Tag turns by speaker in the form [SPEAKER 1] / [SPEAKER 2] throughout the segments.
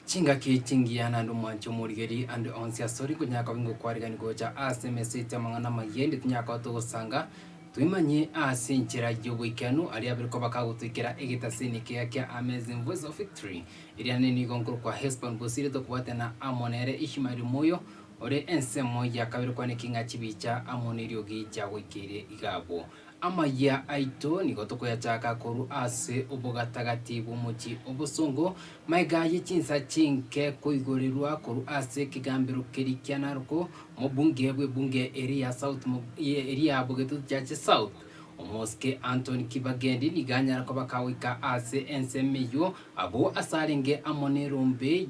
[SPEAKER 1] Chinga kichingiana ndo mwancho murigeri and onsia sorry kunyaka bingo kwarigani gocha asemesete mangana mayende tunyaka tugusanga twimanye asinchira yobwikanu ari abiriko bakagutwikira egitasini kya Amazing Voice of Victory iriane ni gonkuru kwa Hespan Bosire to kwatena amonere ishimari moyo ore ensemo ya kabiri kwa nekinga chibicha amonerio gicha wikire igabo amaya aito ni gotoko ya chaka koru ase ubugatagatibu muchi obusongo maigaye chinsa chinke kuigorirwa koru ase kigambiro kerikyana ruko mubunge bunge area south area bogetu chache south Omoske Anthony Kibagendi niganya ko bakawika ase ensemeyo abo asarenge amonerombe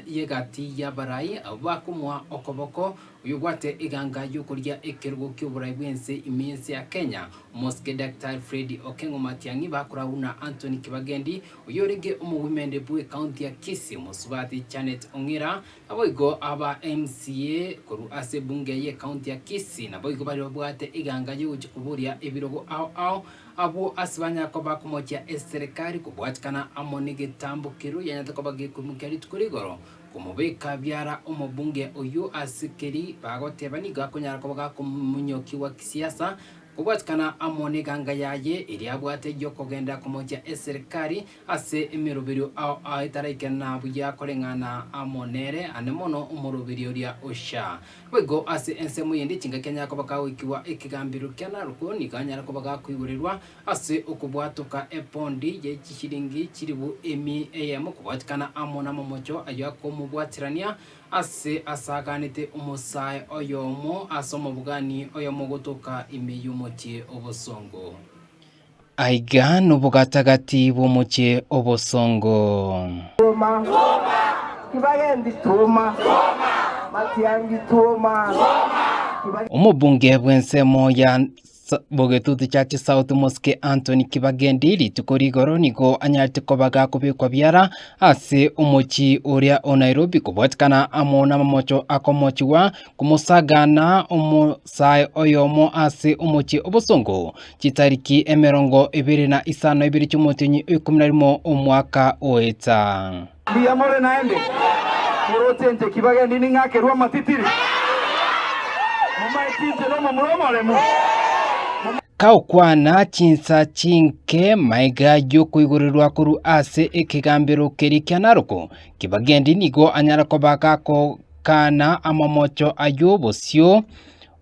[SPEAKER 1] yegati yabarai abakumwa okoboko uyugwate iganga yukurya ekergo ky'uburayi bwense iminsi ya Kenya Omoske Dr. Freddy Okengo Matiangi bakurawuna Anthony Kibagendi uyorege umuwimende bwe county ya Kisii musubati Janet Ongera aboigo aba MCA koru ase bunge ye county ya Kisii naboigo bari babwate iganga yukuburia ebirogo abo asibanya ko bakumotia eserikali kubwatikana amonige tambukiro yanyata ko bagikumukari tukurigoro kumubeka byara umubunge uyu asikeri bagoteba niga kunyara ko bagakumunyoki wa kisiasa kubwatikana amoniganga yaye iri abwate yo kogenda kumotia eserikali ase emirubiro itaraikena buya kolengana amonere anemono umurubiro ria osha wego ase ensemo yende chinga Kenya ko bakawikiwa ekigambiro kyana ruko niganya ko bagakwigurirwa ase okubwatuka epondi ye kishiringi kiribu emi am kubwatikana amona momocho ayako mubwatirania ase asaganite umusai oyomo asomo bugani oyomo gotoka imeyumotie obosongo aiga nubugatagati bumuche obosongo
[SPEAKER 2] Kibagendi tuma Matiangi tuma
[SPEAKER 1] umubunge bwensemo ya bogetutu chache South Moske Anthony Kibagendi litukorigoro nigo anyarte ko bagakubikwa byara ase umuchi uria o Nairobi kubwatikana amona mamocho akomochiwa kumusagana umusai oyomo ase umuchi obusongo chitariki emerongo 25 cy'umutinyi 11 umwaka oeta
[SPEAKER 2] biyamore naende murotente Kibagendi ningake rwa matitiri mumaitije no mumuromore mu
[SPEAKER 1] Kaukwana chinsa chinke maiga yo kuigurirwa kuru ase ekigambiro kerikyana ruko Kibagendi nigo anyara ko bakako kana amamocho ayobosyo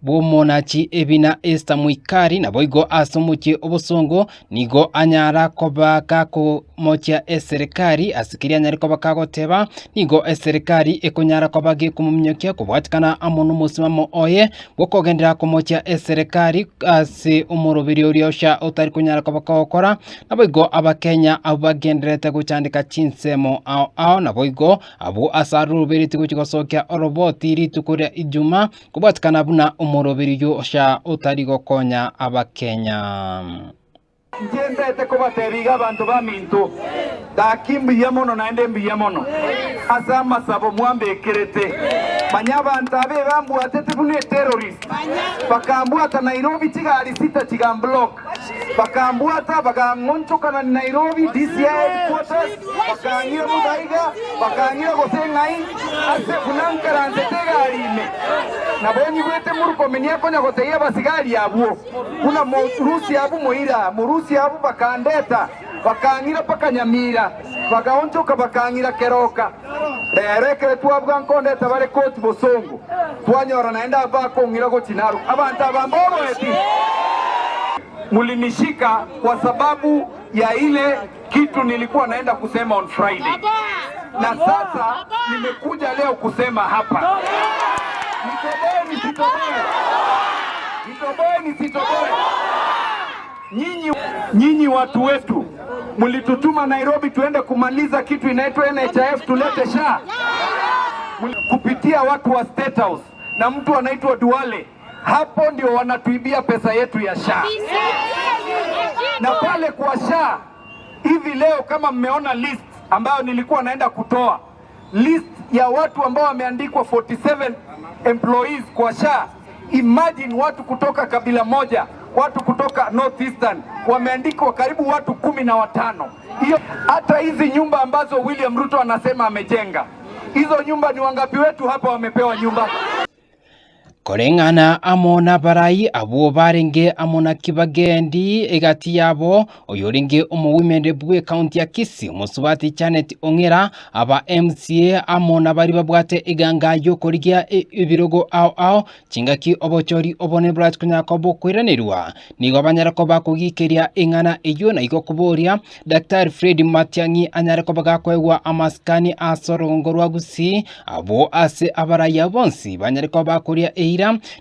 [SPEAKER 1] bomonachi ebina esta muikari na boigo asumuchi obosongo nigo anyara ko bakako mocha eserikali asikiri anyara ko bakagoteba nigo eserikali ekonyara ko bagi kumumnyokia kubwatikana amono musimamo oye bokogendera ko mocha eserikali ase umurubiri ryosha utari kunyara ko bakokora na boigo abakenya abagenderete gucandika chinsemo ao na boigo abu asarubiri tikuchigosokya oroboti ritukure ijuma kubwatikana buna umurubiri yosha utari gokonya abakenya
[SPEAKER 2] Njendete ko bateriga abantu bamintu dakimbiye mono naende mbiye mono asama sabo mwambekerete manyabanta abe bambu atete bune terrorist bakambu ata Nairobi kigali sita kigamblock bakambu ata bagangoncho kana Nairobi DCI headquarters bakangira mudaiga bakangira gosengai ase kunankara ntetegarime nabonyi gwete murukomenia konya goteya basigari yabo kuna Rusi abu moira Murusi abu bakandeta bakangira pakanyamira bagaonchoka bakangira keroka rekere twabwa nkondeta bare koti bosongo twanyora naenda bakongira go chinaru abantu abamboro eti mulinishika kwa sababu ya ile kitu nilikuwa naenda kusema on Friday na sasa nimekuja leo kusema hapa nitoboe nyinyi watu wetu mlitutuma Nairobi tuende kumaliza kitu inaitwa NHIF tulete SHA kupitia watu wa State House na mtu anaitwa Duale. Hapo ndio wanatuibia pesa yetu ya SHA. Na pale kwa SHA hivi leo kama mmeona list ambayo nilikuwa naenda kutoa list ya watu ambao wameandikwa 47 employees kwa SHA. Imagine watu kutoka kabila moja, watu kutoka Northeastern wameandikwa karibu watu 15. Hiyo hata hizi nyumba ambazo William Ruto anasema amejenga Hizo nyumba ni wangapi wetu hapa wamepewa nyumba?
[SPEAKER 1] Korengana amona barai abo barenge amona kibagendi egati yabo oyoringe umuwimende bwe county ya Kisii musubati Janet Ongera aba MCA amona bari babwate iganga yo korigia ibirogo ao chingaki obochori obone brat kunyako bokwiranirwa nigo banyarako bakugikeria ingana iyo na iko kuboria Dr. Fred Matiang'i anyarako bagakwegwa amaskani asorongorwa Gusii abo ase abaraya bonsi banyarako bakuria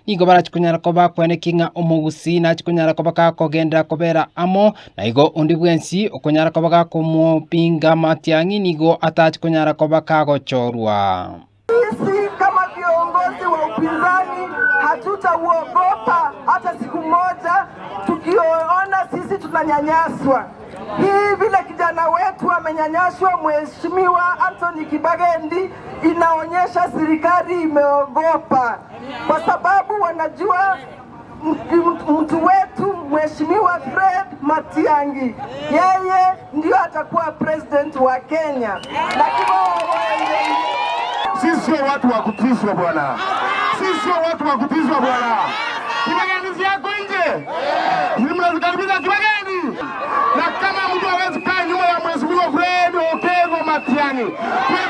[SPEAKER 1] nigo barachikunyara ko bakwenekinga omugusi na chikunyara ko bakakogenda kobera amo na igo undi bwensi okunyara ko bakakumupinga Matiang'i nigo atachikunyara ko bakagochorwa.
[SPEAKER 3] Sisi kama viongozi wa upinzani hatutauogopa hata siku moja tukiona sisi tunanyanyaswa. Hii vile kijana wetu amenyanyaswa Mheshimiwa Anthony Kibagendi inaonyesha serikali imeogopa, kwa sababu wanajua mtu wetu Mheshimiwa Fred Matiang'i yeye ndio atakuwa president wa Kenya.
[SPEAKER 2] Sisi sio watu wa kutishwa bwana. Sisi sio watu wa kutishwa bwana. Kibagendi yako nje. Mnazikaribisha Kibagendi. Na kama mtu hawezi kaa nyuma ya Mheshimiwa Fred Okengo Matiang'i,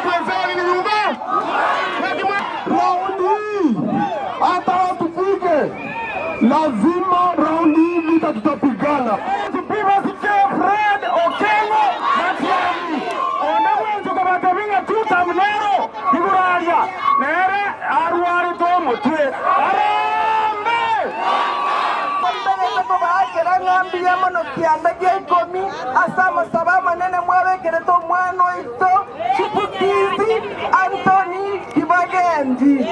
[SPEAKER 2] kwezao ni nyumba. Raundi hata watupige. Lazima raundi vita tutapigana. Tupima sikia Fred Okengo Matiang'i. Onamwenzo kama tabinga tuta mnero. Hivuraria. Nere aruari tomo tue. Arambe!
[SPEAKER 3] Ngambia mono kianda gekomi asama sabama nene mwawe kereto mwano ito chipukizi Anthony Kibagendi.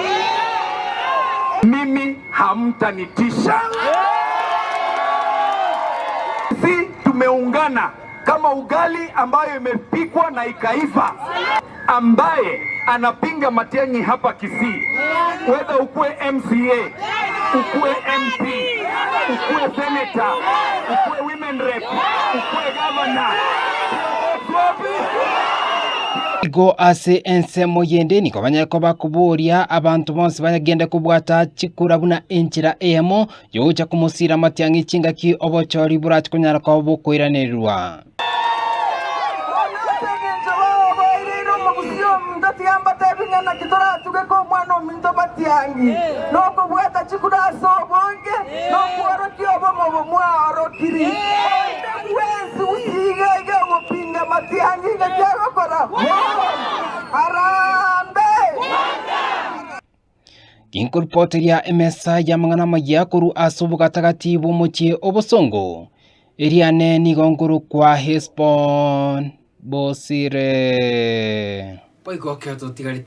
[SPEAKER 2] Mimi hamtanitisha. Si tumeungana kama ugali ambayo imepikwa na ikaiva, ambaye anapinga Matiang'i hapa Kisii. Whether ukue MCA, ukue MP, ukue senator, ukue women rep, ukue governor.
[SPEAKER 1] Igo ase ensemo yende niko banyako bakuburia abantu bonse bagenda kubwata chikura buna enchira emo yoja kumusira Matiang'i chingaki obochori burati kunyara ko bokwiranirwa.
[SPEAKER 3] Noko bweta chikura sobonge noko kiobo mwaro kiri wezi usigege mupinga Matiang'i ngajaro kora arambe
[SPEAKER 1] Incorporateria emesa ya mangana maya kuru asubu gatagati bumuchi obosongo Eriane nigonguru kwa Hesbon Bosire. Poiko kyo to tigariti